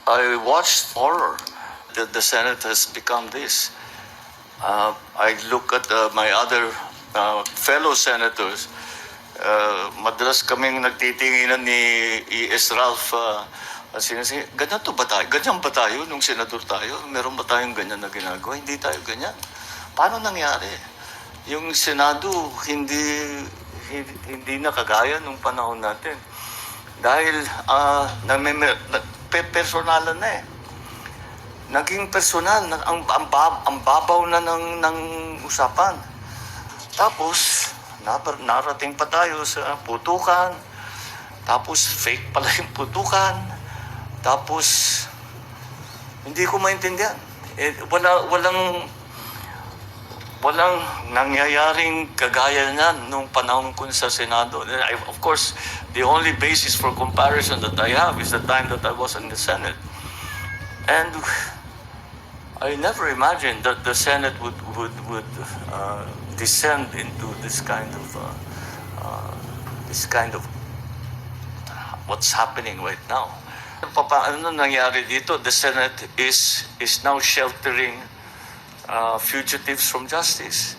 I watched horror that the Senate has become this. I look at my other fellow senators. Madalas kaming nagtitinginan ni E.S. Ralph. Ganyan to ba tayo? Ganyan ba tayo nung senador tayo? Meron ba tayong ganyan na ginagawa? Hindi tayo ganyan. Paano nangyari? Yung Senado hindi na kagaya nung panahon natin. Dahil personalan na eh. Naging personal, ang babaw na ng usapan. Tapos, narating pa tayo sa putukan. Tapos, fake pala yung putukan. Tapos, hindi ko maintindihan. Walang nangyayaring kagaya niyan nung panahon ko sa Senado. Of course, the only basis for comparison that I have is the time that I was in the Senate. And I never imagined that the Senate would descend into this kind of what's happening right now. Ano nangyari dito? The Senate is now sheltering fugitives from justice.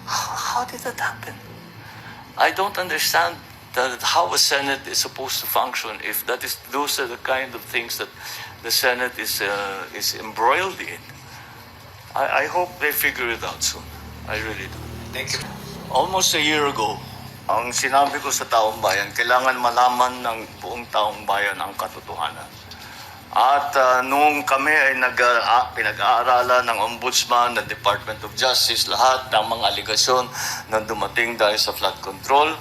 How did that happen? I don't understand how a Senate is supposed to function if those are the kind of things that the Senate is embroiled in. I hope they figure it out soon. I really do. Thank you. Almost a year ago, ang sinabi ko sa taong bayan, kailangan malaman ng buong taong bayan ang katotohanan. At nung kami ay pinag-aaralan ng Ombudsman, ng Department of Justice, lahat ng mga aligasyon na dumating dahil sa flood control,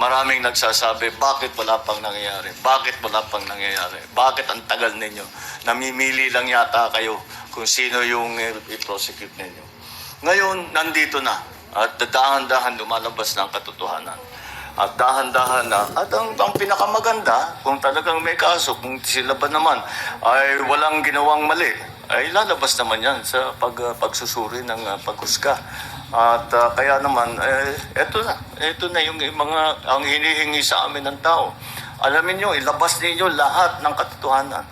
maraming nagsasabi, bakit wala pang nangyayari? Bakit wala pang nangyayari? Bakit ang tagal ninyo? Namimili lang yata kayo kung sino yung i-prosecute ninyo. Ngayon, nandito na. At dahan-dahan lumalabas ng katotohanan. At dahan-dahan na. At ang pinakamaganda, kung talagang may kaso, kung sila ba naman ay walang ginawang mali, ay lalabas naman yan sa pagsusuri ng paghusga. At kaya naman, ito na yung ang hinihingi sa amin ng tao. Alamin nyo, ilabas ninyo lahat ng katotohanan.